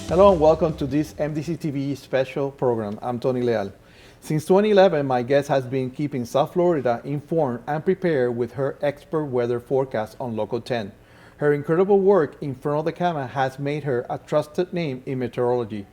Hello and welcome to this MDC-TV special program. I'm Tony Leal. Since 2011, my guest has been keeping South Florida informed and prepared with her expert weather forecast on Local 10. Her incredible work in front of the camera has made her a trusted name in meteorology,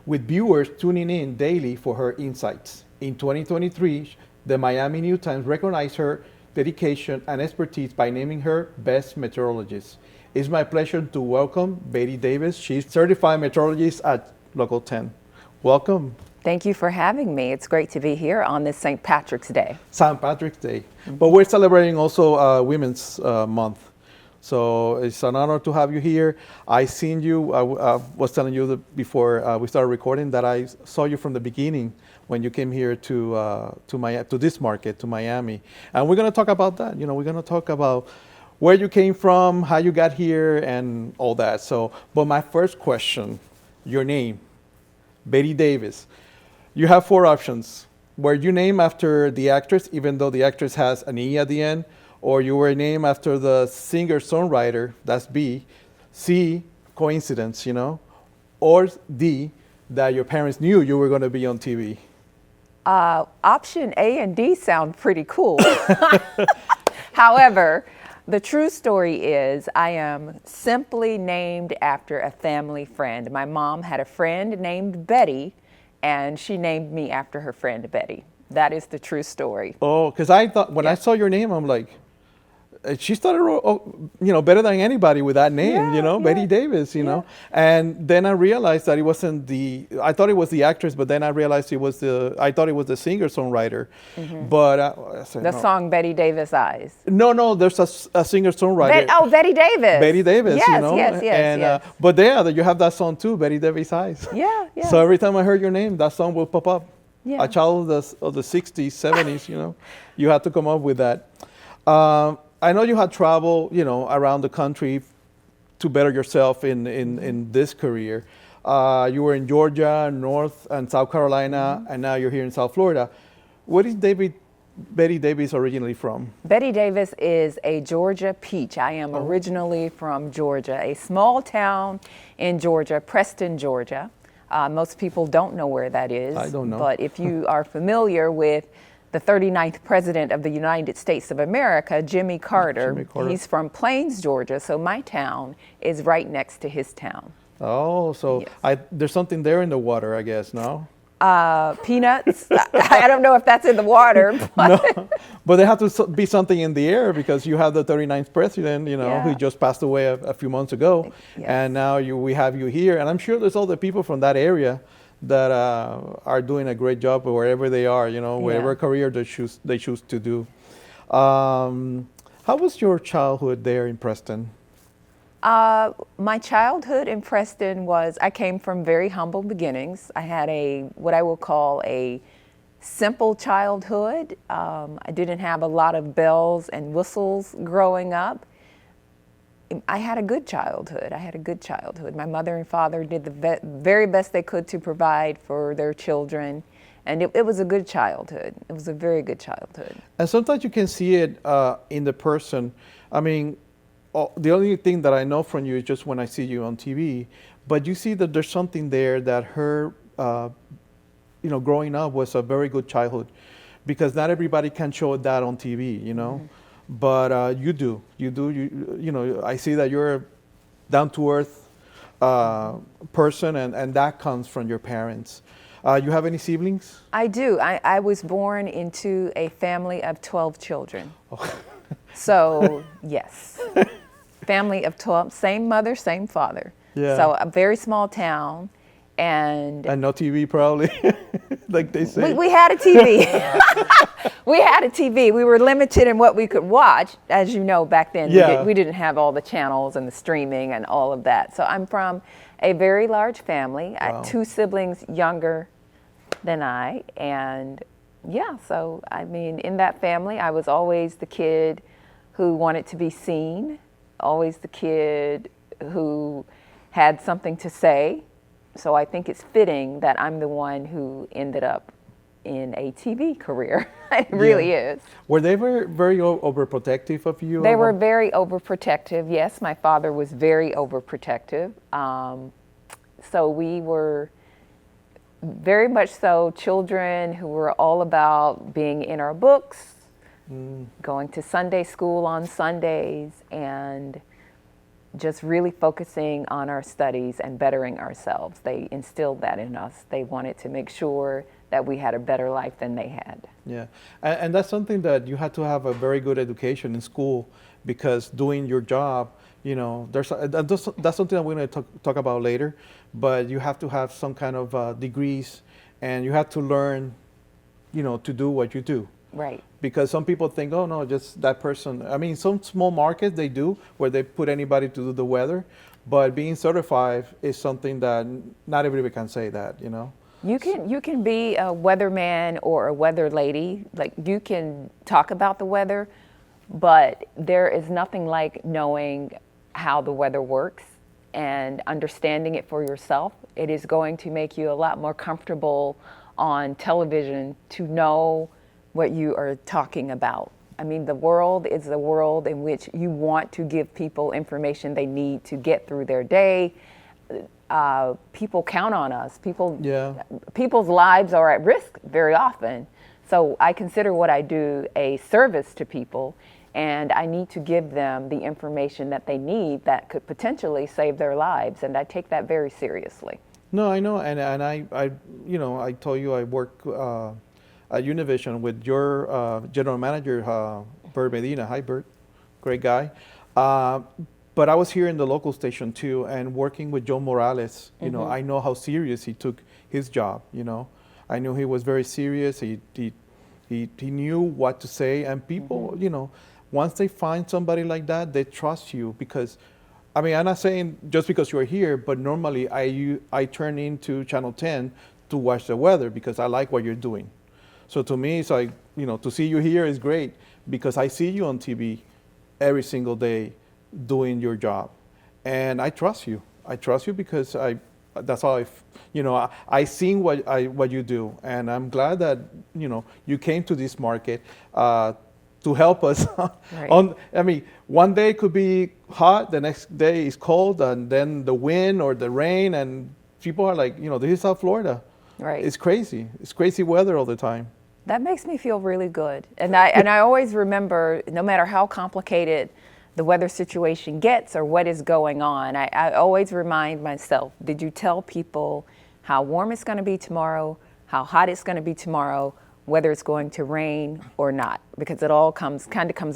with viewers tuning in daily for her insights. In 2023, the Miami New Times recognized her dedication and expertise by naming her Best Meteorologist. It's my pleasure to welcome Bette Davis. She's Certified Meteorologist at Local 10. Welcome. Thank you for having me. It's great to be here on this St. Patrick's Day. St. Patrick's Day. But we're celebrating also Women's Month. So it's an honor to have you here. I seen you, I was telling you before we started recording that I saw you from the beginning when you came here to this market, to Miami. And we're gonna talk about that. You know, we're gonna talk about where you came from, how you got here, and all that. So, but my first question, your name, Bette Davis. You have four options. Were you named after the actress, even though the actress has an E at the end? Or you were named after the singer-songwriter, that's B. C, coincidence, you know? Or D, that your parents knew you were gonna be on TV? Option A and D sound pretty cool. However, the true story is I am simply named after a family friend. My mom had a friend named Betty, and she named me after her friend Betty. That is the true story. Oh, because I thought, when I saw your name, I'm like, she started, better than anybody with that name, Bette Davis, you know. And then I realized that it wasn't I thought it was the actress, but then I realized I thought it was the singer-songwriter. Mm-hmm. But I said, the song Bette Davis Eyes. No, there's a singer-songwriter. Betty Davis. Betty Davis, yes, you know. Yes. But you have that song too, Bette Davis Eyes. Yeah. So every time I heard your name, that song will pop up. Yeah. A child of the 60s, 70s, you know. You had to come up with that. I know you had traveled, around the country to better yourself in this career. You were in Georgia, North and South Carolina, and now you're here in South Florida. Where is Bette Davis originally from? Bette Davis is a Georgia peach. I am originally from Georgia, a small town in Georgia, Preston, Georgia. Most people don't know where that is. I don't know. But if you are familiar with the 39th President of the United States of America, Jimmy Carter. He's from Plains, Georgia, so my town is right next to his town. Oh, so yes. There's something there in the water, I guess, no? Peanuts? I don't know if that's in the water. But no, but there has to be something in the air because you have the 39th President, who just passed away a few months ago. Yes. And now we have you here. And I'm sure there's all the people from that area that are doing a great job wherever they are, whatever career they choose to do. How was your childhood there in Preston? My childhood in Preston I came from very humble beginnings. I had what I will call a simple childhood. I didn't have a lot of bells and whistles growing up. I had a good childhood. My mother and father did the very best they could to provide for their children. And it was a good childhood. It was a very good childhood. And sometimes you can see it in the person. I mean, the only thing that I know from you is just when I see you on TV. But you see that there's something there that her, growing up was a very good childhood. Because not everybody can show that on TV, Mm-hmm. But you do. I see that you're a down-to-earth person, and that comes from your parents. You have any siblings? I do. I was born into a family of 12 children. Oh. So, yes. Family of 12, same mother, same father. Yeah. So a very small town. And no TV probably, like they say. We had a TV. We had a TV. We were limited in what we could watch. As you know, back then, we didn't have all the channels and the streaming and all of that. So I'm from a very large family. Wow. I had two siblings younger than I. And so, in that family, I was always the kid who wanted to be seen, always the kid who had something to say. So I think it's fitting that I'm the one who ended up in a TV career. It really is. Were they very overprotective of you? They were very overprotective. Yes, my father was very overprotective. So we were very much so children who were all about being in our books, going to Sunday school on Sundays, and just really focusing on our studies and bettering ourselves. They instilled that in us. They wanted to make sure that we had a better life than they had. Yeah, and that's something that you had to have a very good education in school, because doing your job, that's something that we're going to talk about later, but you have to have some kind of degrees, and you have to learn, to do what you do. Right. Because some people think, oh no, just that person. I mean, some small markets they do where they put anybody to do the weather, but being certified is something that not everybody can say that, You can be a weatherman or a weather lady. Like, you can talk about the weather, but there is nothing like knowing how the weather works and understanding it for yourself. It is going to make you a lot more comfortable on television to know what you are talking about. I mean, the world is a world in which you want to give people information they need to get through their day. People count on us. People's lives are at risk very often. So I consider what I do a service to people, and I need to give them the information that they need that could potentially save their lives, and I take that very seriously. No, I know, and I told you I work at Univision with your general manager, Bert Medina. Hi, Bert, great guy. But I was here in the local station too, and working with Joe Morales. I know how serious he took his job. I knew he was very serious. He knew what to say, and people, once they find somebody like that, they trust you. Because, I mean, I'm not saying just because you're here, but normally I turn into Channel 10 to watch the weather because I like what you're doing. So to me, it's like, to see you here is great because I see you on TV every single day doing your job, and I trust you. I trust you because that's how I seen what you do, and I'm glad that you came to this market to help us. Right. I mean, one day could be hot, the next day is cold, and then the wind or the rain, and people are like, this is South Florida. Right. It's crazy. It's crazy weather all the time. That makes me feel really good, and I always remember, no matter how complicated the weather situation gets or what is going on, I always remind myself, did you tell people how warm it's going to be tomorrow, how hot it's going to be tomorrow, whether it's going to rain or not? Because it all comes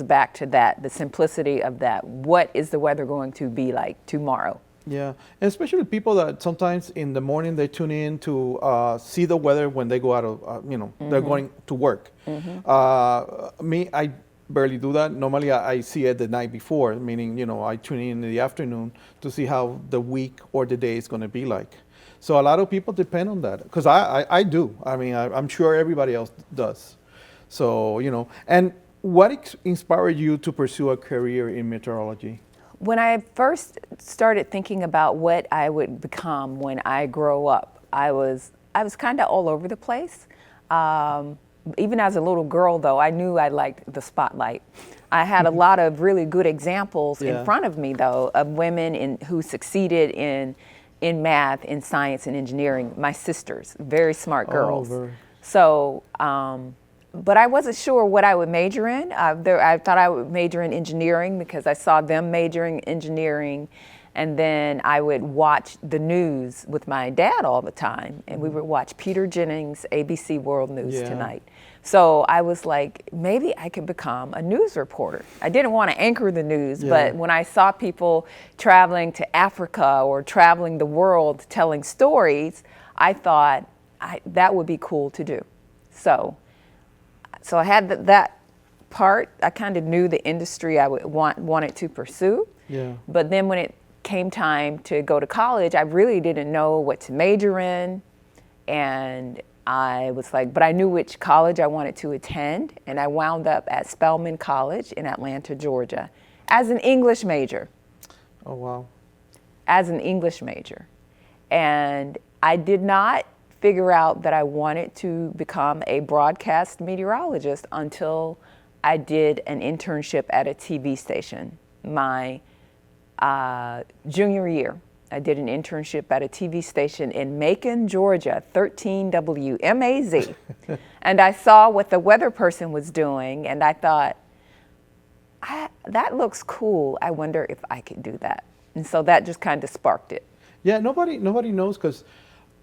back to that, the simplicity of that. What is the weather going to be like tomorrow? Yeah, and especially people that sometimes in the morning they tune in to see the weather when they go out of, they're going to work. I barely do that. Normally I see it the night before, meaning, I tune in the afternoon to see how the week or the day is going to be like. So a lot of people depend on that, because I do. I mean, I'm sure everybody else does. So, and what inspired you to pursue a career in meteorology? When I first started thinking about what I would become when I grow up, I was kind of all over the place. Even as a little girl, though, I knew I liked the spotlight. I had a lot of really good examples in front of me, though, of women who succeeded in math, in science, and engineering. My sisters, very smart girls. So, but I wasn't sure what I would major in. I thought I would major in engineering because I saw them majoring in engineering. And then I would watch the news with my dad all the time. And we would watch Peter Jennings' ABC World News Tonight. So I was like, maybe I could become a news reporter. I didn't want to anchor the news, but when I saw people traveling to Africa or traveling the world telling stories, I thought that would be cool to do. So I had that part. I kind of knew the industry I would wanted to pursue. Yeah. But then when it came time to go to college, I really didn't know what to major in. And I was like, but I knew which college I wanted to attend. And I wound up at Spelman College in Atlanta, Georgia, as an English major. Oh, wow. As an English major. And I did not figure out that I wanted to become a broadcast meteorologist until I did an internship at a TV station my junior year. I did an internship at a TV station in Macon, Georgia, 13 WMAZ. And I saw what the weather person was doing, and I thought, that looks cool. I wonder if I could do that. And so that just kind of sparked it. Yeah, nobody knows because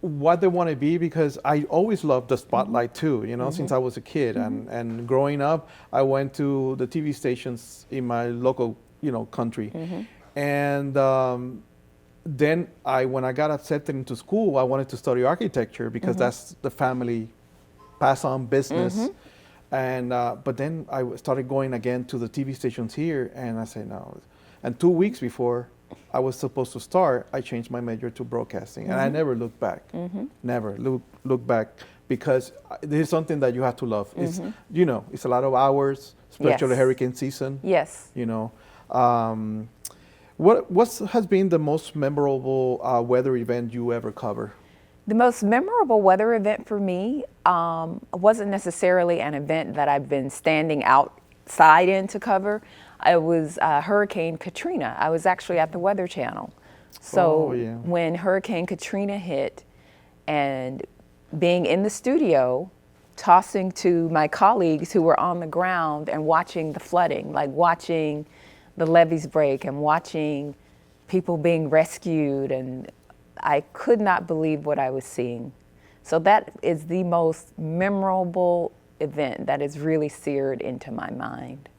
what they want to be, because I always loved the spotlight too, you know, since I was a kid. And growing up, I went to the TV stations in my local, you know, country. And then when I got accepted into school, I wanted to study architecture because that's the family pass on business. And but then I started going again to the TV stations here, and I said no. And 2 weeks before I was supposed to start, I changed my major to broadcasting, and I never looked back. Never look back, because this is something that you have to love. It's, you know, it's a lot of hours, especially hurricane season. Yes. You know, what has been the most memorable weather event you ever cover? The most memorable weather event for me wasn't necessarily an event that I've been standing outside in to cover. It was Hurricane Katrina. I was actually at the Weather Channel. So when Hurricane Katrina hit, and being in the studio, tossing to my colleagues who were on the ground and watching the flooding, like watching the levees break and watching people being rescued, and I could not believe what I was seeing. So that is the most memorable event that is really seared into my mind.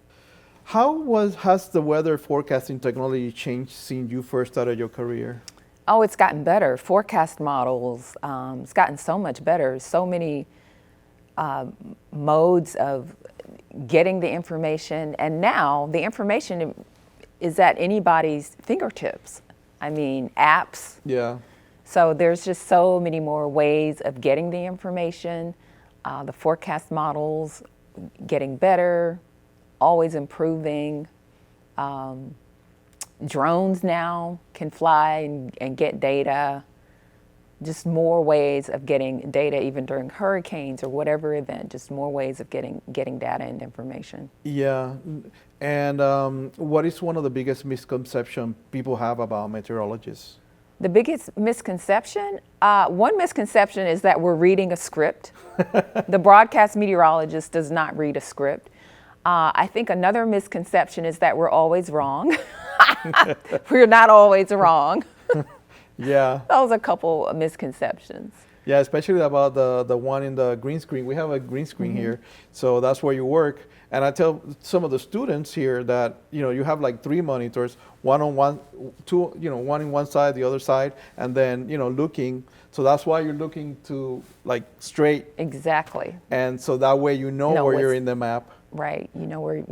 How has the weather forecasting technology changed since you first started your career? Oh, it's gotten better. Forecast models, it's gotten so much better. So many modes of getting the information, and now the information is at anybody's fingertips. I mean, apps. Yeah. So there's just so many more ways of getting the information. The forecast models getting better, always improving. Drones now can fly and get data. Just more ways of getting data, even during hurricanes or whatever event. Just more ways of getting data and information. Yeah. And what is one of the biggest misconceptions people have about meteorologists? The biggest misconception? One misconception is that we're reading a script. The broadcast meteorologist does not read a script. I think another misconception is that we're always wrong. We're not always wrong. Yeah. Those are a couple of misconceptions. Yeah, especially about the one in the green screen. We have a green screen here, so that's where you work. And I tell some of the students here that, you know, you have like 3 monitors, one on one, two, you know, one in one side, the other side, and then, you know, looking. So that's why you're looking to like straight. Exactly. And so that way you know where you're in the map. Right. You know where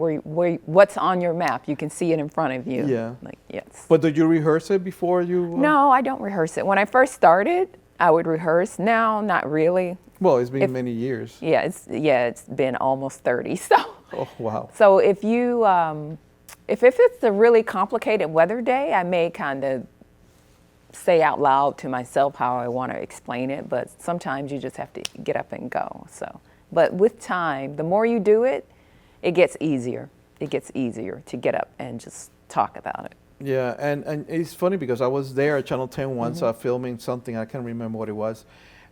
what's on your map. You can see it in front of you. Yeah. Like, yes. But did you rehearse it before you? No, I don't rehearse it. When I first started, I would rehearse. Now, not really. Well, it's been many years. Yeah, it's been almost 30. So. Oh, wow. So if you, if it's a really complicated weather day, I may kind of say out loud to myself how I want to explain it, but sometimes you just have to get up and go. So, but with time, the more you do it, it gets easier. It gets easier to get up and just talk about it. Yeah, and it's funny because I was there at Channel 10 once filming something, I can't remember what it was,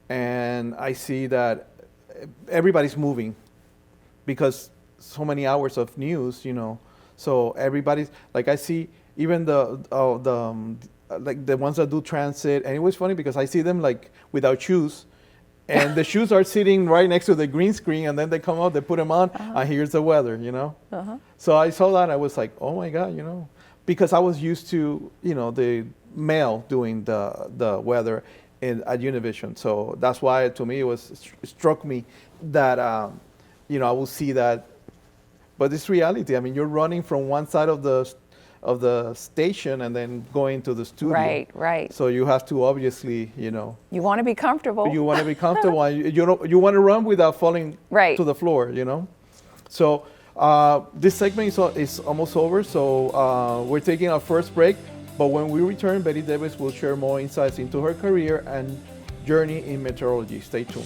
and I see that everybody's moving because so many hours of news, you know, so everybody's, like I see even like the ones that do transit, and it was funny because I see them like without shoes, and the shoes are sitting right next to the green screen, and then they come out, they put them on, and here's the weather, you know. So I saw that, and I was like, oh my God, you know, because I was used to, you know, the male doing the weather at Univision. So that's why, to me, it struck me that, you know, I will see that. But it's reality. I mean, you're running from one side of the station and then going to the studio. Right, right. So you have to obviously, you know. You want to be comfortable. You want to be comfortable. And you want to run without falling to the floor, you know. So this segment is almost over. So we're taking our first break. But when we return, Betty Davis will share more insights into her career and journey in meteorology. Stay tuned.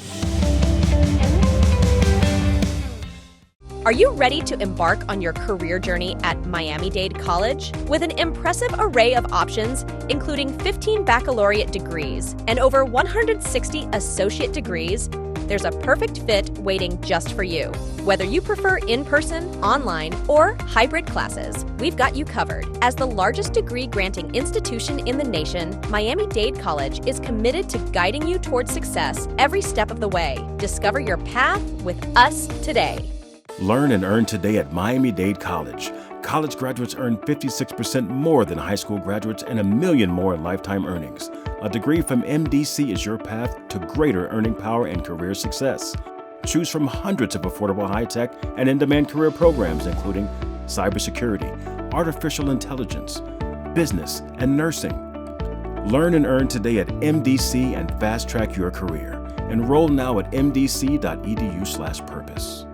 Are you ready to embark on your career journey at Miami-Dade College? With an impressive array of options, including 15 baccalaureate degrees and over 160 associate degrees, there's a perfect fit waiting just for you. Whether you prefer in-person, online, or hybrid classes, we've got you covered. As the largest degree-granting institution in the nation, Miami-Dade College is committed to guiding you towards success every step of the way. Discover your path with us today. Learn and earn today at Miami-Dade College. College graduates earn 56% more than high school graduates and $1 million more in lifetime earnings. A degree from MDC is your path to greater earning power and career success. Choose from hundreds of affordable high-tech and in-demand career programs, including cybersecurity, artificial intelligence, business, and nursing. Learn and earn today at MDC and fast-track your career. Enroll now at mdc.edu/purpose.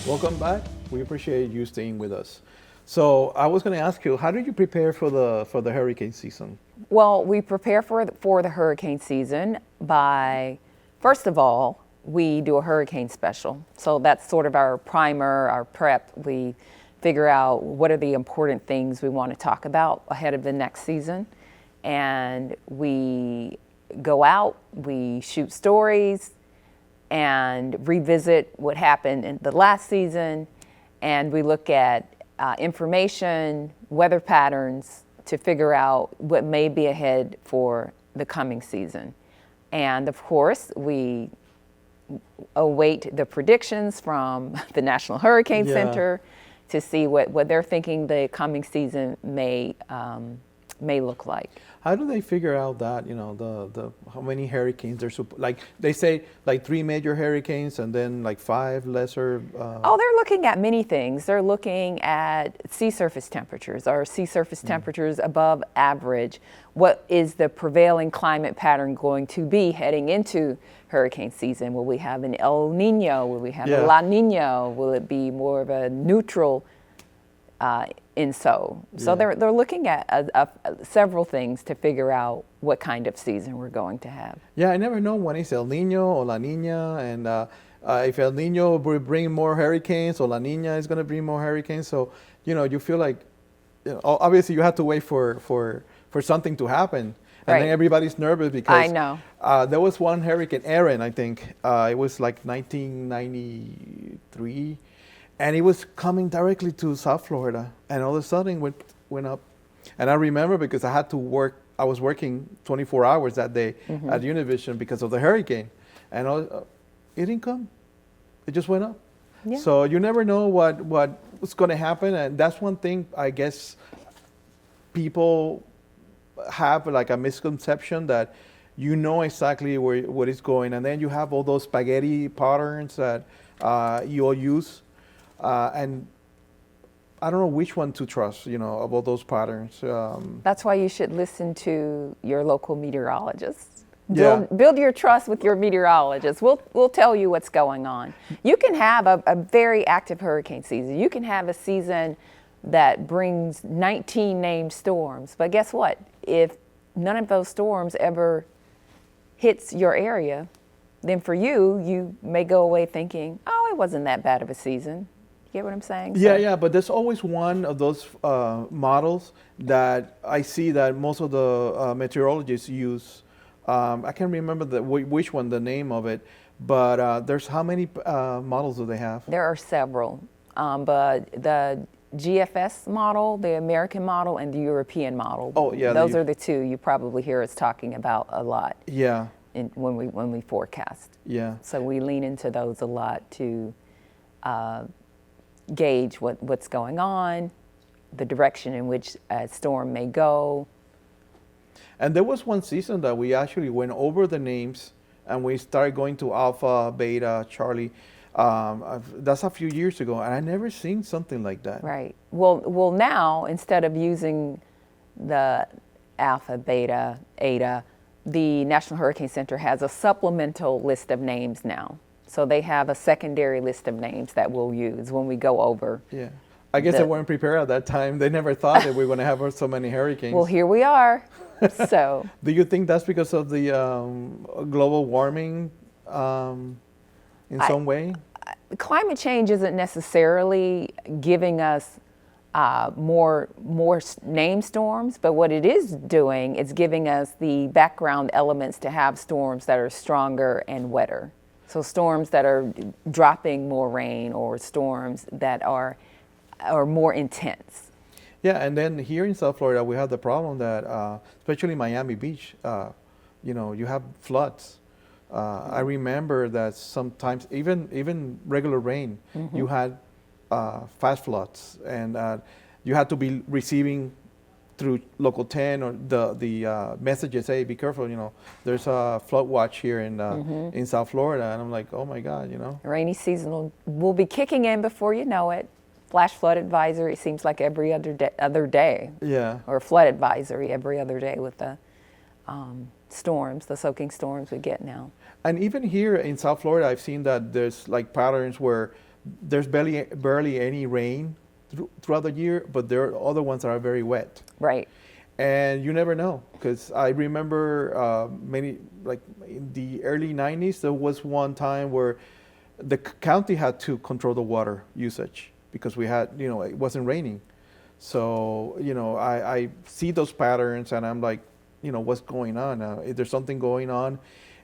Welcome back. We appreciate you staying with us. So I was going to ask you, how did you prepare for the hurricane season? Well, we prepare for the hurricane season by, first of all, we do a hurricane special. So that's sort of our primer, our prep. We figure out what are the important things we want to talk about ahead of the next season. And we go out, we shoot stories, and revisit what happened in the last season, and we look at information, weather patterns to figure out what may be ahead for the coming season. And of course, we await the predictions from the National Hurricane Center to see what they're thinking the coming season may look like. How do they figure out that, the how many hurricanes they're like they say like 3 major hurricanes and then like 5 lesser? They're looking at many things. They're looking at sea surface temperatures. Are sea surface temperatures above average? What is the prevailing climate pattern going to be heading into hurricane season? Will we have an El Nino? Will we have a La Nina? Will it be more of a neutral So they're looking at several things to figure out what kind of season we're going to have. Yeah, I never know when it's El Nino or La Nina, and if El Nino will bring more hurricanes or La Nina is going to bring more hurricanes. So you feel like obviously you have to wait for something to happen, and then everybody's nervous because I know there was one hurricane, Aaron, I think it was like 1993. And it was coming directly to South Florida, and all of a sudden went up. And I remember because I had to work. I was working 24 hours that day at Univision because of the hurricane, and it didn't come. It just went up. Yeah. So you never know what's going to happen, and that's one thing I guess people have like a misconception that exactly where it's going, and then you have all those spaghetti patterns that you all use. And I don't know which one to trust, about those patterns. That's why you should listen to your local meteorologist. Build your trust with your meteorologist. We'll tell you what's going on. You can have a very active hurricane season. You can have a season that brings 19 named storms. But guess what? If none of those storms ever hits your area, then for you may go away thinking, oh, it wasn't that bad of a season. Get what I'm saying? Yeah, but there's always one of those models that I see that most of the meteorologists use. I can't remember which one, the name of it, but there's how many models do they have? There are several, but the GFS model, the American model, and the European model. Oh, yeah. Those are the two you probably hear us talking about a lot. Yeah. When we forecast. Yeah. So we lean into those a lot to gauge what's going on, the direction in which a storm may go. And there was one season that we actually went over the names and we started going to Alpha, Beta, Charlie. That's a few years ago, and I never seen something like that. Right. Well, now instead of using the Alpha, Beta, Eta, the National Hurricane Center has a supplemental list of names now. So they have a secondary list of names that we'll use when we go over. Yeah. I guess they weren't prepared at that time. They never thought that we were going to have so many hurricanes. Well, here we are. So, do you think that's because of the global warming in some way? Climate change isn't necessarily giving us more named storms, but what it is doing is giving us the background elements to have storms that are stronger and wetter. So storms that are dropping more rain, or storms that are more intense. Yeah, and then here in South Florida, we have the problem that, especially Miami Beach, you have floods. I remember that sometimes even regular rain, you had fast floods, and you had to be receiving through Local 10 or the messages, hey, be careful, there's a flood watch here in South Florida. And I'm like, oh my God, Rainy season will be kicking in before you know it. Flash flood advisory, it seems like every other day. Yeah. Or flood advisory every other day with the storms, the soaking storms we get now. And even here in South Florida, I've seen that there's like patterns where there's barely any rain throughout the year, but there are other ones that are very wet. Right. And you never know, because I remember like in the early 90s, there was one time where the county had to control the water usage because we had, it wasn't raining. So, I see those patterns and I'm like, what's going on? Is there something going on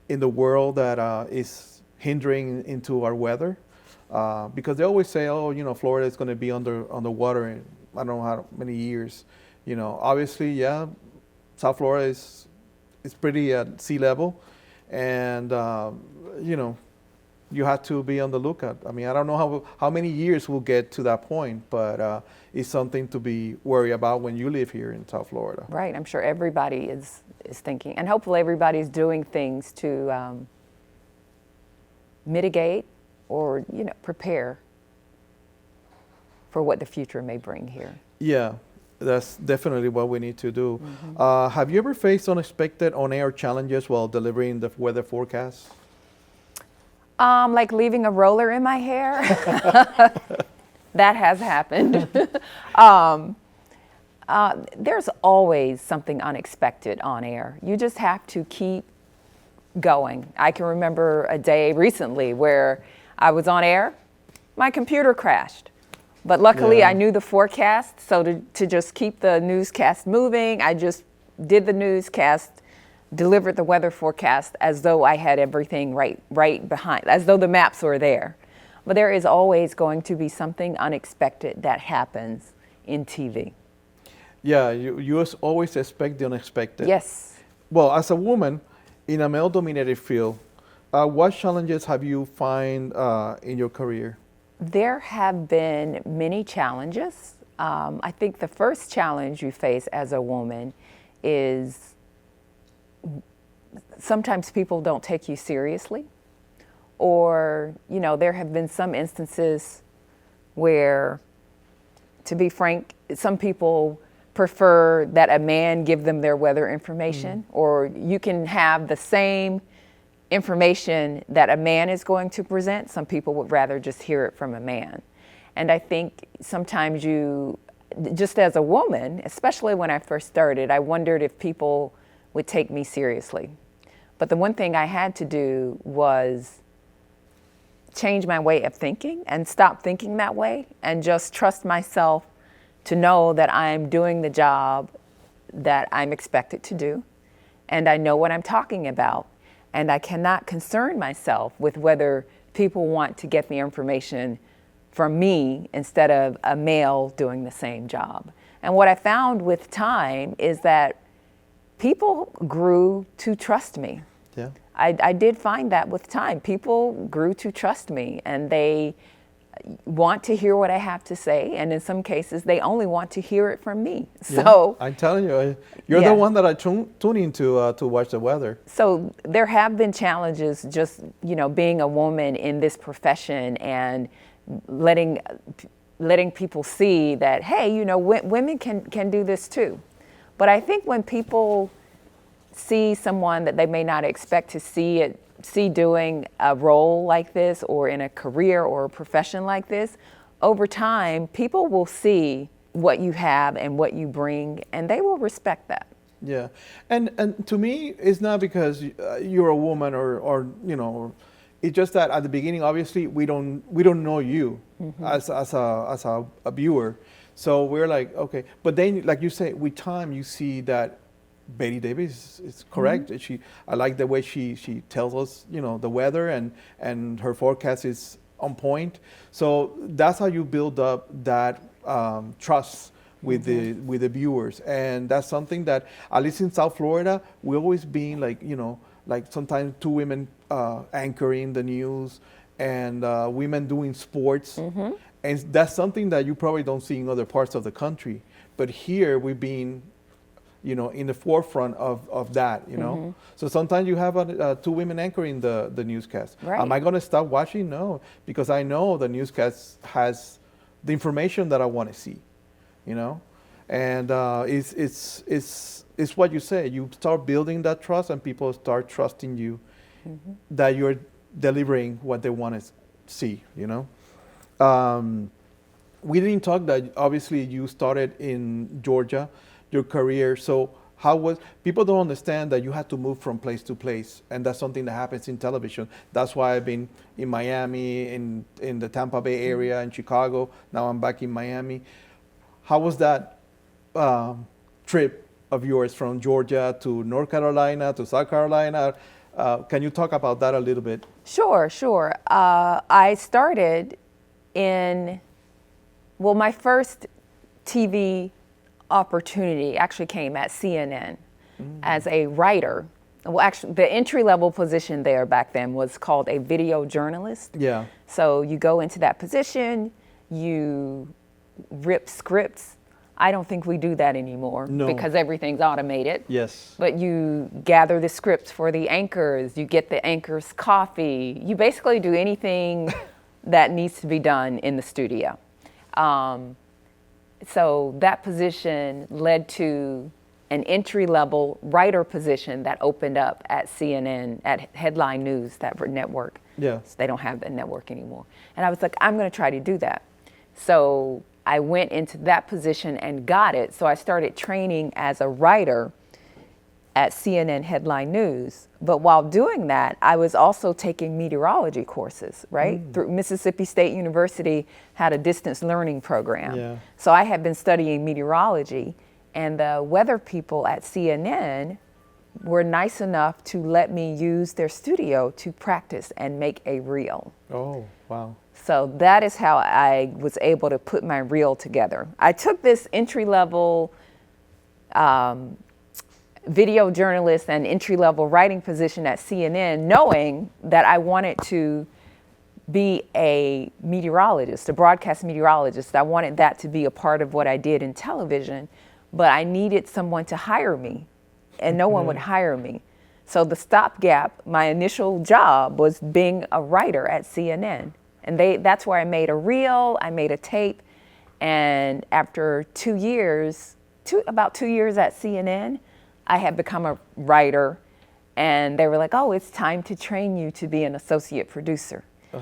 in the world that is hindering into our weather? Because they always say, Florida is going to be underwater in I don't know how many years. Obviously, yeah, South Florida is pretty at sea level, and you have to be on the lookout. I mean, I don't know how many years we'll get to that point, but it's something to be worried about when you live here in South Florida. Right. I'm sure everybody is thinking, and hopefully everybody's doing things to mitigate or prepare for what the future may bring here. Yeah, that's definitely what we need to do. Have you ever faced unexpected on-air challenges while delivering the weather forecast? Like leaving a roller in my hair. That has happened. There's always something unexpected on air. You just have to keep going. I can remember a day recently where I was on air, my computer crashed. But luckily I knew the forecast, so to just keep the newscast moving, I just did the newscast, delivered the weather forecast as though I had everything right behind, as though the maps were there. But there is always going to be something unexpected that happens in TV. Yeah, you always expect the unexpected. Yes. Well, as a woman in a male-dominated field, what challenges have you found in your career? There have been many challenges. I think the first challenge you face as a woman is sometimes people don't take you seriously, or there have been some instances where, to be frank, some people prefer that a man give them their weather information, or you can have the same information that a man is going to present. Some people would rather just hear it from a man. And I think sometimes just as a woman, especially when I first started, I wondered if people would take me seriously. But the one thing I had to do was change my way of thinking and stop thinking that way and just trust myself to know that I'm doing the job that I'm expected to do, and I know what I'm talking about, and I cannot concern myself with whether people want to get the information from me instead of a male doing the same job. And what I found with time is that people grew to trust me. Yeah. I did find that with time. People grew to trust me, and they want to hear what I have to say, and in some cases they only want to hear it from me. So I'm telling you, you're the one that I tune into to watch the weather. So there have been challenges just being a woman in this profession and letting people see that, hey, women can do this too. But I think when people see someone that they may not expect to see doing a role like this or in a career or a profession like this, over time, people will see what you have and what you bring, and they will respect that. Yeah, and to me, it's not because you're a woman or you know, it's just that at the beginning, obviously, we don't know you as a viewer, so we're like, okay, but then like you say, with time, you see that Betty Davis is correct. I like the way she tells us, you know, the weather and her forecast is on point. So that's how you build up that trust with the viewers, and that's something that at least in South Florida we always been like, you know, like sometimes two women anchoring the news and women doing sports, and that's something that you probably don't see in other parts of the country. But here we've been, you know, in the forefront of that, you know. So sometimes you have two women anchoring the newscast. Right. Am I going to stop watching? No, because I know the newscast has the information that I want to see, you know. And it's what you say. You start building that trust, and people start trusting you that you're delivering what they want to see, you know. We didn't talk that obviously you started in Georgia, your career. So how was, people don't understand that you had to move from place to place, and that's something that happens in television. That's why I've been in Miami, in the Tampa Bay area, in Chicago. Now I'm back in Miami. How was that trip of yours from Georgia to North Carolina to South Carolina? Can you talk about that a little bit? Sure. I started my first TV opportunity actually came at CNN as a writer. Well, actually, the entry-level position there back then was called a video journalist. Yeah. So you go into that position, you rip scripts. I don't think we do that anymore because everything's automated. Yes. But you gather the scripts for the anchors, you get the anchors coffee. You basically do anything that needs to be done in the studio. So that position led to an entry-level writer position that opened up at CNN, at Headline News, that network. Yeah. So they don't have that network anymore. And I was like, I'm going to try to do that. So I went into that position and got it. So I started training as a writer at CNN Headline News. But while doing that, I was also taking meteorology courses, right? Through Mississippi State University had a distance learning program. Yeah. So I had been studying meteorology, and the weather people at CNN were nice enough to let me use their studio to practice and make a reel. Oh, wow. So that is how I was able to put my reel together. I took this entry-level video journalist and entry-level writing position at CNN, knowing that I wanted to be a meteorologist, a broadcast meteorologist. I wanted that to be a part of what I did in television, but I needed someone to hire me, and no one would hire me. So the stopgap, my initial job was being a writer at CNN. And that's where I made a reel, I made a tape, and after 2 years, about 2 years at CNN, I had become a writer, and they were like, oh, it's time to train you to be an associate producer. I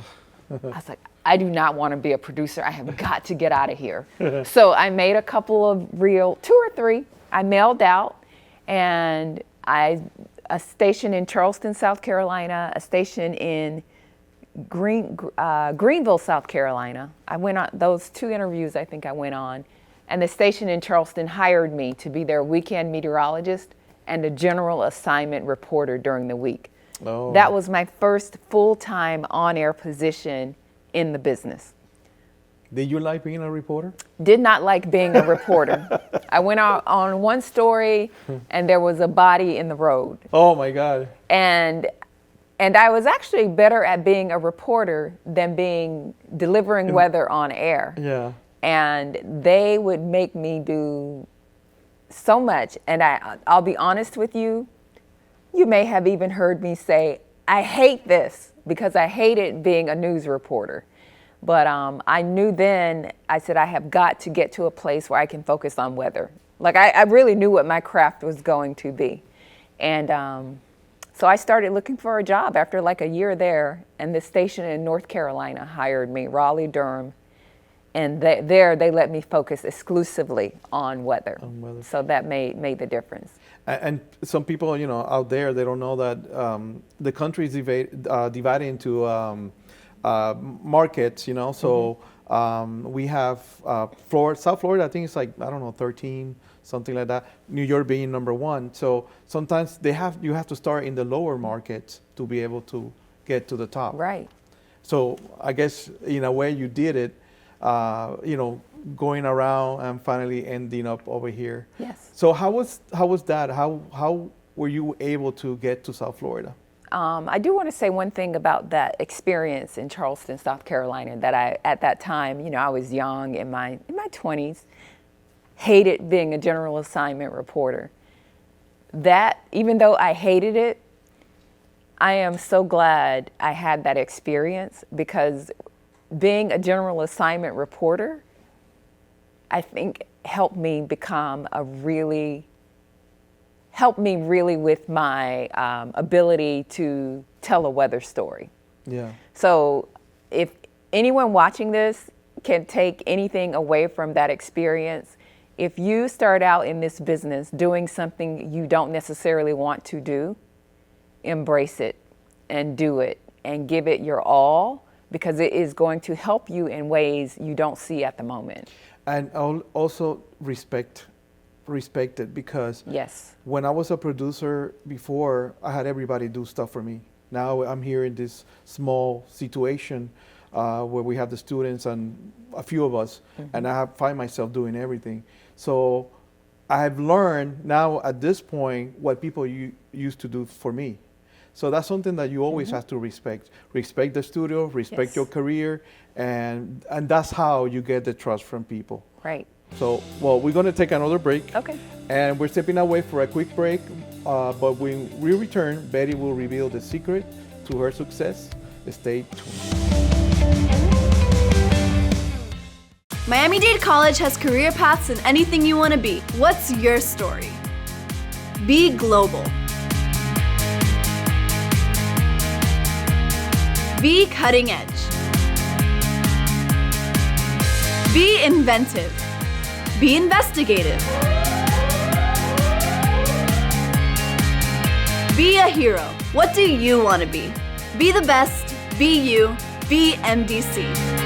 was like, I do not want to be a producer. I have got to get out of here. So I made a couple of 2 or 3. I mailed out, and a station in Charleston, South Carolina, a station in Greenville, South Carolina. I went on those 2 interviews. I think I went on, and the station in Charleston hired me to be their weekend meteorologist and a general assignment reporter during the week. Oh. That was my first full-time on-air position in the business. Did you like being a reporter? Did not like being a reporter. I went out on one story, and there was a body in the road. Oh my God. And I was actually better at being a reporter than delivering weather on air. Yeah. And they would make me do so much. And I'll be honest with you, you may have even heard me say, I hate this, because I hated being a news reporter. But I knew then, I said, I have got to get to a place where I can focus on weather. Like I really knew what my craft was going to be. And so I started looking for a job after like a year there, and the station in North Carolina hired me, Raleigh-Durham. And there they let me focus exclusively on weather. So that made the difference. And some people, out there, they don't know that the country is divided into markets, So we have South Florida, I think it's like, I don't know, 13, something like that. New York being number 1. So sometimes you have to start in the lower markets to be able to get to the top. Right. So I guess in a way you did it, going around and finally ending up over here. Yes. So how was that? How were you able to get to South Florida? I do want to say one thing about that experience in Charleston, South Carolina, that at that time, I was young in my 20s, hated being a general assignment reporter. That, even though I hated it, I am so glad I had that experience, because being a general assignment reporter, I think helped me really with my ability to tell a weather story. Yeah. So if anyone watching this can take anything away from that experience, if you start out in this business doing something you don't necessarily want to do, embrace it and do it and give it your all, because it is going to help you in ways you don't see at the moment. And also respect it, because yes, when I was a producer before, I had everybody do stuff for me. Now I'm here in this small situation where we have the students and a few of us, and I find myself doing everything. So I have learned now at this point what people used to do for me. So that's something that you always have to respect. Respect the studio, respect your career, and that's how you get the trust from people. right. So, we're going to take another break. Okay. And we're stepping away for a quick break. But when we return, Betty will reveal the secret to her success. Stay tuned. Miami-Dade College has career paths in anything you want to be. What's your story? Be global. Be cutting edge. Be inventive. Be investigative. Be a hero. What do you want to be? Be the best. Be you. Be MDC.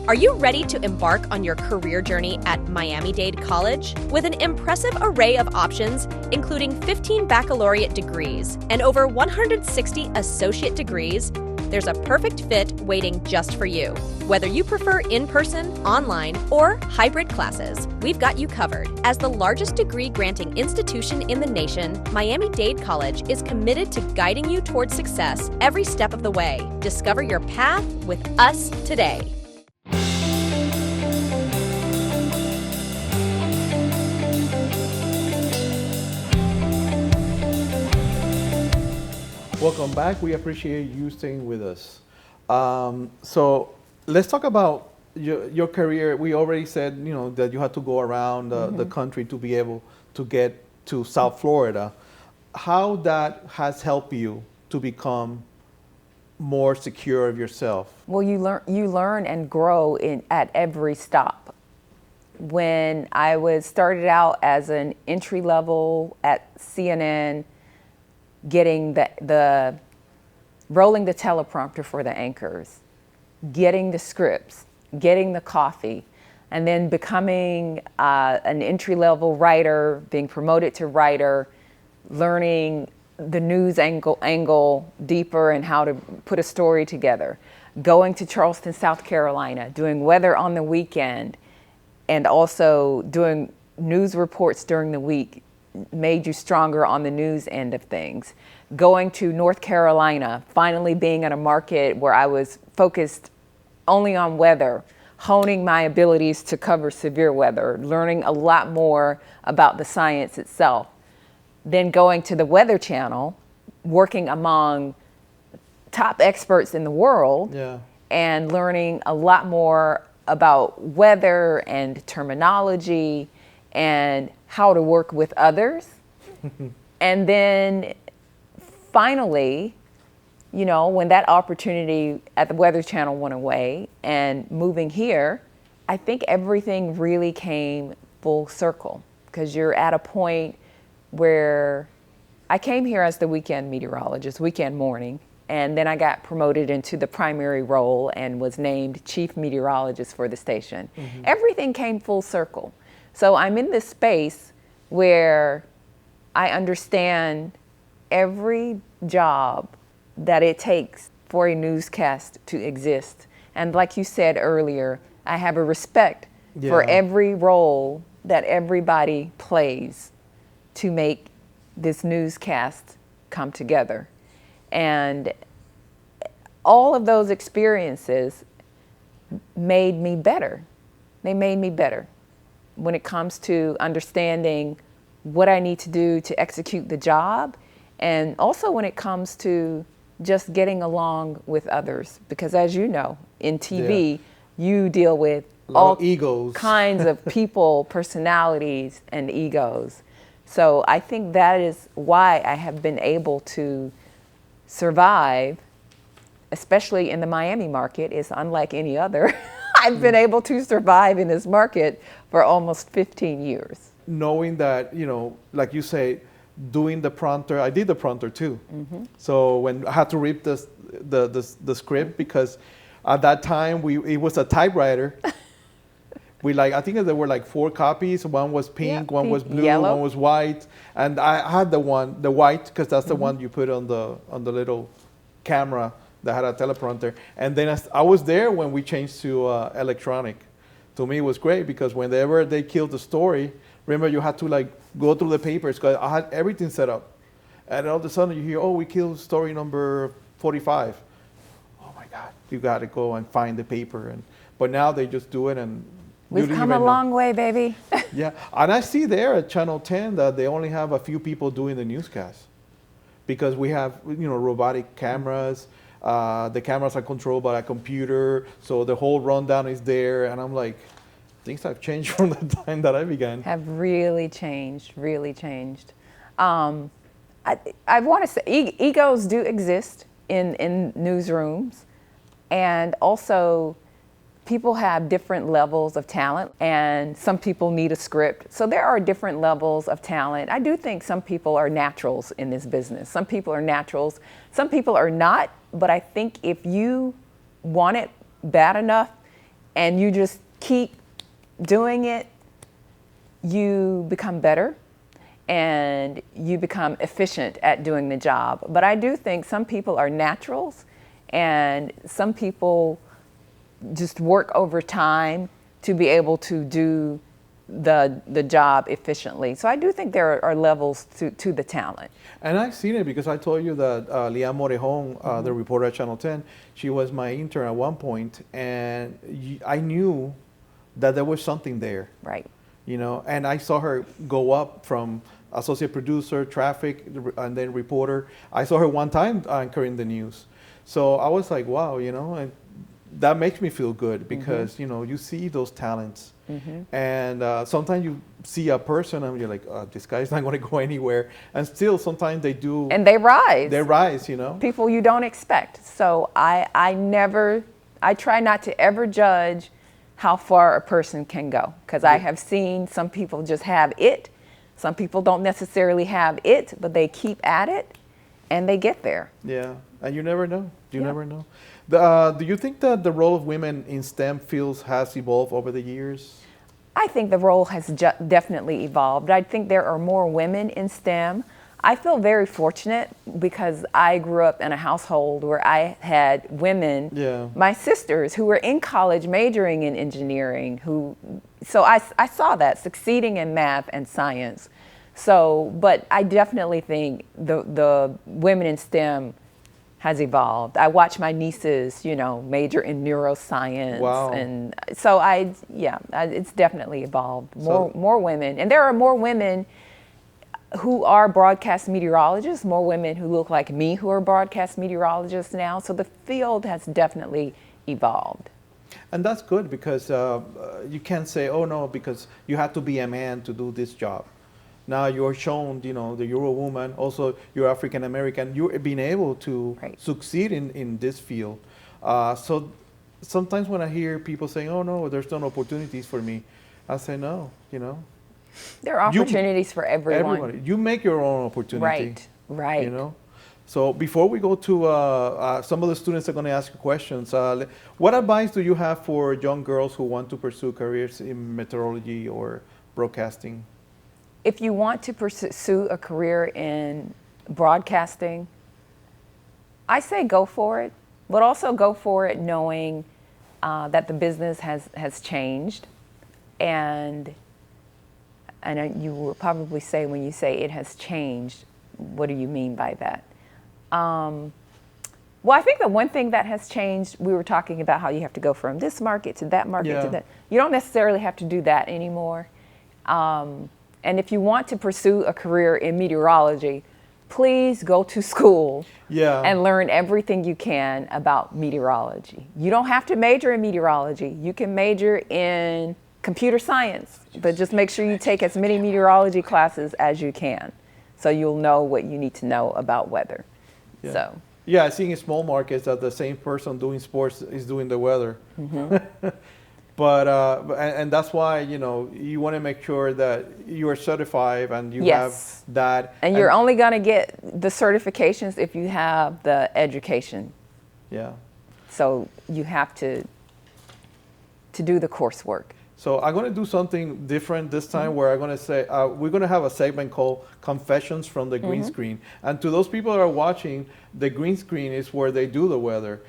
Are you ready to embark on your career journey at Miami-Dade College? With an impressive array of options, including 15 baccalaureate degrees and over 160 associate degrees, there's a perfect fit waiting just for you. Whether you prefer in-person, online, or hybrid classes, we've got you covered. As the largest degree-granting institution in the nation, Miami-Dade College is committed to guiding you towards success every step of the way. Discover your path with us today. Welcome back. We appreciate you staying with us. So let's talk about your career. We already said, that you had to go around the country to be able to get to South Florida. How that has helped you to become more secure of yourself? Well, you learn and grow at every stop. When I started out as an entry level at CNN, getting the rolling the teleprompter for the anchors, getting the scripts, getting the coffee, and then becoming an entry-level writer, being promoted to writer, learning the news angle deeper and how to put a story together, going to Charleston, South Carolina, doing weather on the weekend, and also doing news reports during the week made you stronger on the news end of things. Going to North Carolina, finally being in a market where I was focused only on weather, honing my abilities to cover severe weather, learning a lot more about the science itself. Then going to the Weather Channel, working among top experts in the world, and learning a lot more about weather and terminology and how to work with others. And then finally you know, when that opportunity at the Weather Channel went away and moving here, I think everything really came full circle, because you're at a point where I came here as the weekend meteorologist, weekend morning, and then I got promoted into the primary role and was named chief meteorologist for the station. Everything came full circle. So I'm in this space where I understand every job that it takes for a newscast to exist. And like you said earlier, I have a respect for every role that everybody plays to make this newscast come together. And all of those experiences made me better. They made me better when it comes to understanding what I need to do to execute the job, and also when it comes to just getting along with others. Because as you know, in TV, you deal with all egos, kinds of people, personalities, and egos. So I think that is why I have been able to survive, especially in the Miami market. It's unlike any other. I've been able to survive in this market for almost 15 years. Knowing that, you know, like you say, doing the prompter, I did the prompter too. So when I had to read the script, because at that time it was a typewriter. I think there were like 4 copies. One was pink, one was blue, yellow, one was white, and I had the white, because that's the one you put on the little camera that had a teleprompter. And then I was there when we changed to electronic. To me, it was great, because whenever they killed the story, remember you had to like go through the papers, because I had everything set up, and all of a sudden you hear, oh, we killed story number 45. Oh my God, you got to go and find the paper. But now they just do it, and we've come a long way, baby. Yeah, and I see there at Channel 10 that they only have a few people doing the newscast, because we have, you know, robotic cameras. The cameras are controlled by a computer, so the whole rundown is there. And I'm like, things have changed from the time that I began. Have really changed, really changed. I want to say egos do exist in newsrooms, and also people have different levels of talent, and some people need a script. So there are different levels of talent. I do think some people are naturals in this business. Some people are naturals, some people are not, but I think if you want it bad enough and you just keep doing it, you become better and you become efficient at doing the job. But I do think some people are naturals, and some people just work over time to be able to do the job efficiently. So I do think there are levels to the talent. And I've seen it, because I told you that Leah Morejon, the reporter at Channel 10, she was my intern at one point, and I knew that there was something there. Right. You know, and I saw her go up from associate producer, traffic, and then reporter. I saw her one time anchoring the news. So I was like, wow, you know, and that makes me feel good, because, you know, you see those talents. And sometimes you see a person and you're like, this guy's not going to go anywhere. And still, sometimes they do. And they rise. They rise, you know. People you don't expect. So I try not to ever judge how far a person can go, because I have seen some people just have it. Some people don't necessarily have it, but they keep at it and they get there. Yeah, and you never know. You never know. Do you think that the role of women in STEM fields has evolved over the years? I think the role has definitely evolved. I think there are more women in STEM. I feel very fortunate, because I grew up in a household where I had women, my sisters, who were in college majoring in engineering, so I saw that, succeeding in math and science. So, but I definitely think the women in STEM has evolved. I watch my nieces, you know, major in neuroscience. Wow. And so it's definitely evolved. More women. And there are more women who are broadcast meteorologists, more women who look like me who are broadcast meteorologists now. So the field has definitely evolved. And that's good, because you can't say, oh no, because you have to be a man to do this job. Now you're shown, the Euro woman, also you're African American, you're being able to succeed in this field. So sometimes when I hear people saying, oh no, there's no opportunities for me, I say no, There are opportunities for everyone. Everybody. You make your own opportunity. Right. So before we go to some of the students are going to ask you questions, what advice do you have for young girls who want to pursue careers in meteorology or broadcasting? If you want to pursue a career in broadcasting, I say go for it, but also go for it knowing that the business has changed. And I know you will probably say, when you say it has changed, what do you mean by that? Well, I think the one thing that has changed, we were talking about how you have to go from this market to that market to that. You don't necessarily have to do that anymore. And if you want to pursue a career in meteorology, please go to school and learn everything you can about meteorology. You don't have to major in meteorology. You can major in computer science, but just make sure you take as many meteorology classes as you can, so you'll know what you need to know about weather. Yeah, I see in small markets that the same person doing sports is doing the weather. But and that's why you want to make sure that you are certified and you have that. And you're only going to get the certifications if you have the education. Yeah. So you have to do the coursework. So I'm going to do something different this time, where I'm going to say, we're going to have a segment called Confessions from the Green Screen. And to those people that are watching, the green screen is where they do the weather.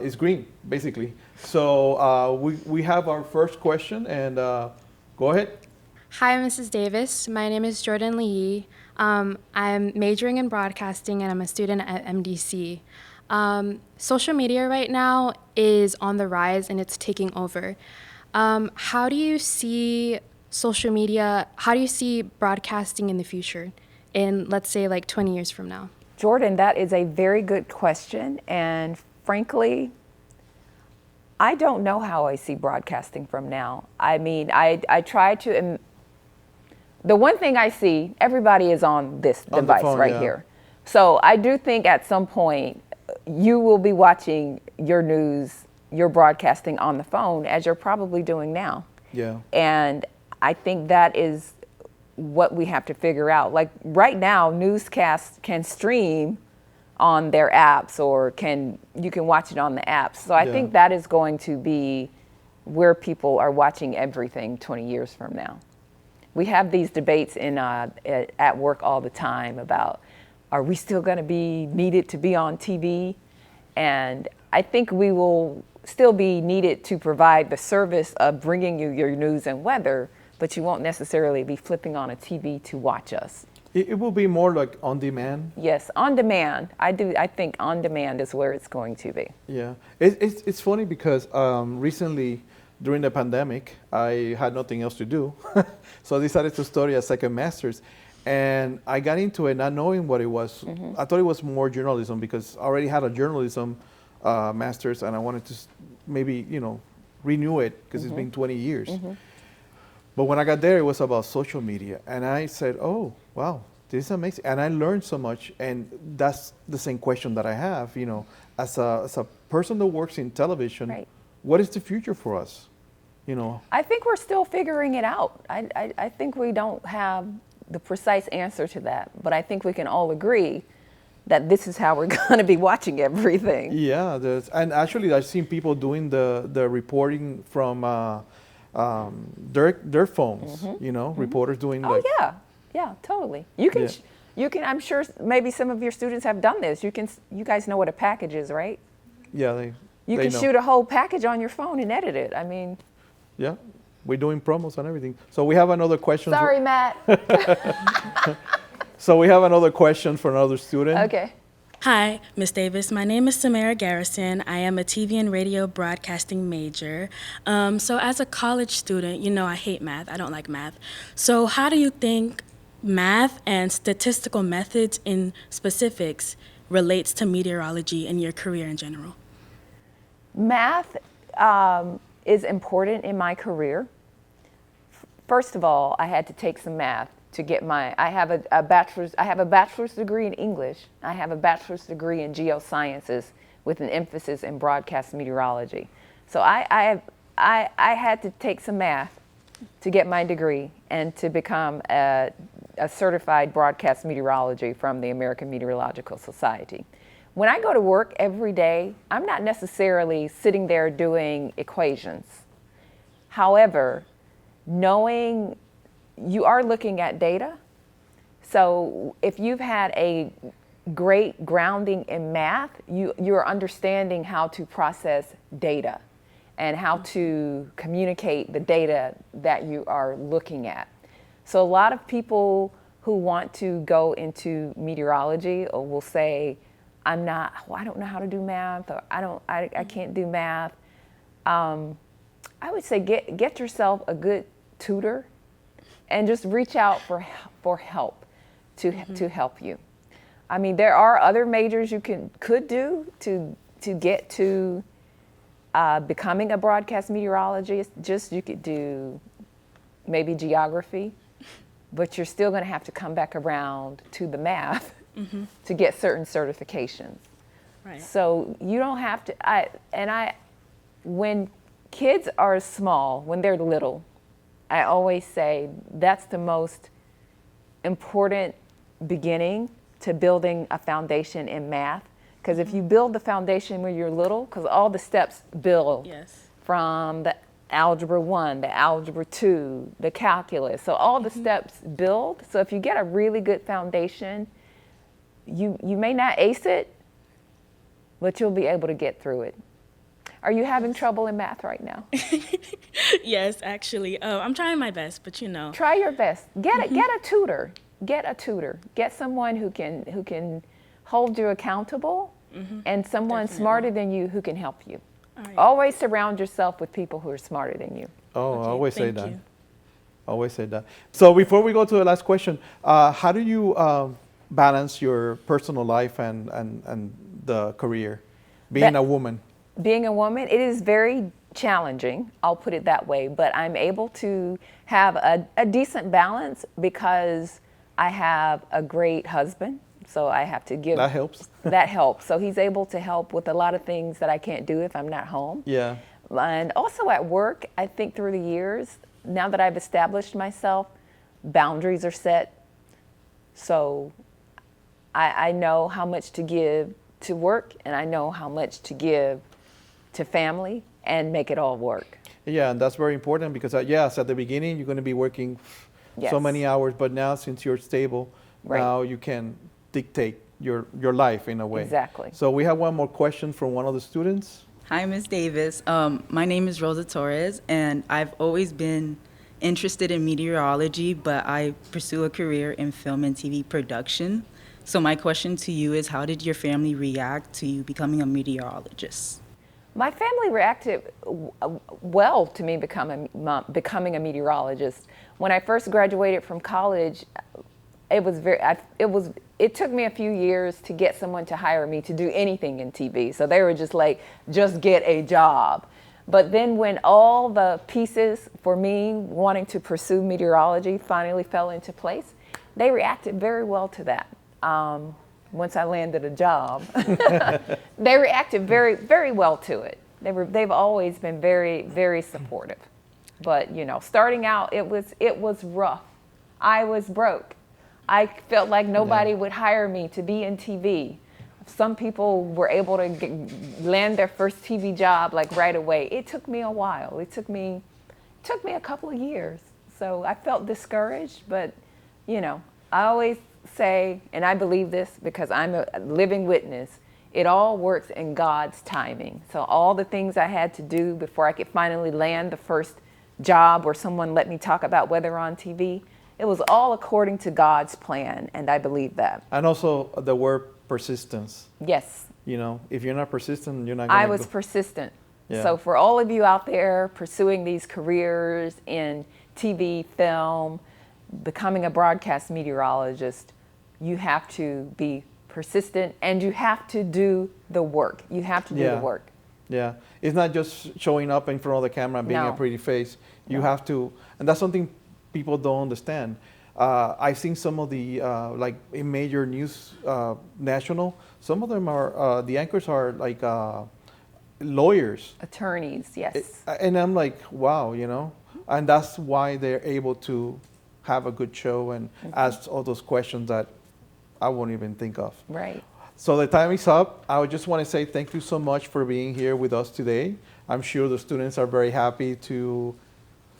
It's green, basically. So we have our first question, and go ahead. Hi, Mrs. Davis. My name is Jordan Lee. I'm majoring in broadcasting, and I'm a student at MDC. Social media right now is on the rise, and it's taking over. How do you see social media, how do you see broadcasting in the future, in, let's say, like 20 years from now? Jordan, that is a very good question. And frankly, I don't know how I see broadcasting from now. I mean, I try to, the one thing I see, everybody is on this device right here. So I do think at some point you will be watching your news, your broadcasting on the phone, as you're probably doing now. Yeah. And I think that is what we have to figure out. Like right now, newscasts can stream on their apps, or you can watch it on the apps. So I think that is going to be where people are watching everything 20 years from now. We have these debates at work all the time about, are we still going to be needed to be on TV? And I think we will still be needed to provide the service of bringing you your news and weather, but you won't necessarily be flipping on a TV to watch us. It will be more like on demand. Yes, on demand. I think on demand is where it's going to be. Yeah, it's funny because recently during the pandemic, I had nothing else to do, so I decided to study a second master's, and I got into it not knowing what it was. I thought it was more journalism because I already had a journalism master's, and I wanted to maybe renew it because it's been 20 years. But when I got there, it was about social media, and I said, oh wow, this is amazing, and I learned so much. And that's the same question that I have, as a person that works in television, what is the future for us? I think we're still figuring it out. I think we don't have the precise answer to that, but I think we can all agree that this is how we're going to be watching everything. Yeah, and actually I've seen people doing the reporting from their phones, reporters doing yeah, totally. You can, I'm sure maybe some of your students have done this. You guys know what a package is, right? Yeah, you can shoot a whole package on your phone and edit it. I mean, yeah, we're doing promos and everything. So we have another question. Sorry, Matt. So we have another question for another student. Okay. Hi, Ms. Davis. My name is Samara Garrison. I am a TV and radio broadcasting major. So as a college student, I hate math. I don't like math. So how do you think math and statistical methods in specifics relates to meteorology and your career in general? Math is important in my career. First of all, I had to take some math to get I have a bachelor's degree in English. I have a bachelor's degree in geosciences with an emphasis in broadcast meteorology. So I had to take some math to get my degree and to become a certified broadcast meteorology from the American Meteorological Society. When I go to work every day, I'm not necessarily sitting there doing equations. However, knowing you are looking at data, so if you've had a great grounding in math, you're understanding how to process data and how to communicate the data that you are looking at. So a lot of people who want to go into meteorology will say, I don't know how to do math, or I can't do math. I would say get yourself a good tutor and just reach out for help to help you. I mean, there are other majors you could do to get to becoming a broadcast meteorologist. Just you could do maybe geography, but you're still going to have to come back around to the math to get certain certifications. Right. So you don't have to. When kids are small, when they're little, I always say that's the most important beginning to building a foundation in math. Because if you build the foundation when you're little, because all the steps build from the algebra 1, the algebra 2, the calculus. So all the steps build. So if you get a really good foundation, you may not ace it, but you'll be able to get through it. Are you having trouble in math right now? Yes, actually. I'm trying my best, but you know. Try your best. Get a tutor. Get a tutor. Get someone who can hold you accountable, and someone smarter than you who can help you. Right. Always surround yourself with people who are smarter than you. Oh, Okay, I always say thank that. you. Always say that. So before we go to the last question, how do you balance your personal life and the career, being a woman? Being a woman, it is very challenging, I'll put it that way, but I'm able to have a decent balance because I have a great husband, so I have to give. That helps. That helps. So he's able to help with a lot of things that I can't do if I'm not home. Yeah. And also at work, I think through the years, now that I've established myself, boundaries are set. So I know how much to give to work, and I know how much to give to family, and make it all work. Yeah, and that's very important because, yes, at the beginning, you're going to be working so Yes. many hours, but now since you're stable, Right. now you can dictate your life in a way. Exactly. So we have one more question from one of the students. Hi, Ms. Davis. My name is Rosa Torres, and I've always been interested in meteorology, but I pursue a career in film and TV production. So my question to you is, how did your family react to you becoming a meteorologist? My family reacted well to me becoming a meteorologist. When I first graduated from college, it took me a few years to get someone to hire me to do anything in TV. So they were just like, just get a job. But then when all the pieces for me wanting to pursue meteorology finally fell into place, they reacted very well to that. Once I landed a job, they reacted very, very well to it. They've always been very, very supportive. But you know, starting out, it was rough. I was broke. I felt like nobody would hire me to be in TV. Some people were able to land their first TV job like right away. It took me a while. It took me a couple of years. So I felt discouraged, but you know, I always say, and I believe this because I'm a living witness, it all works in God's timing. So all the things I had to do before I could finally land the first job or someone let me talk about weather on TV, it was all according to God's plan, and I believe that. And also the word persistence. Yes. You know, if you're not persistent, you're not going to I was persistent. Yeah. So for all of you out there pursuing these careers in TV, film, becoming a broadcast meteorologist, you have to be persistent and you have to do the work. You have to do the work. Yeah, it's not just showing up in front of the camera and being No. a pretty face. You have to, and that's something people don't understand. I've seen some of the like in major news, national. Some of them are the anchors are like lawyers, Attorneys, yes. and I'm like, wow, you know, and that's why they're able to have a good show and ask all those questions that I won't even think of. Right. So the time is up. I would just want to say thank you so much for being here with us today. I'm sure the students are very happy to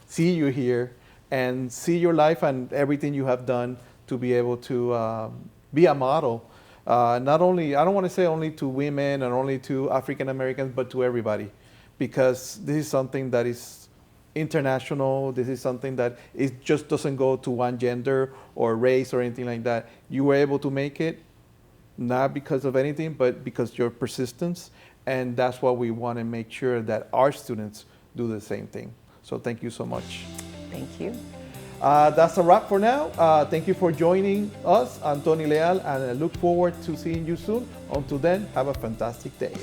see you here and see your life and everything you have done to be able to be a model. Not only, I don't want to say only to women and only to African Americans, but to everybody. Because this is something that is international. This is something that it just doesn't go to one gender or race or anything like that. You were able to make it, not because of anything, but because your persistence. And that's what we want to make sure that our students do the same thing. So thank you so much. Thank you. That's a wrap for now. Thank you for joining us. I'm Tony Leal, and I look forward to seeing you soon. Until then, have a fantastic day.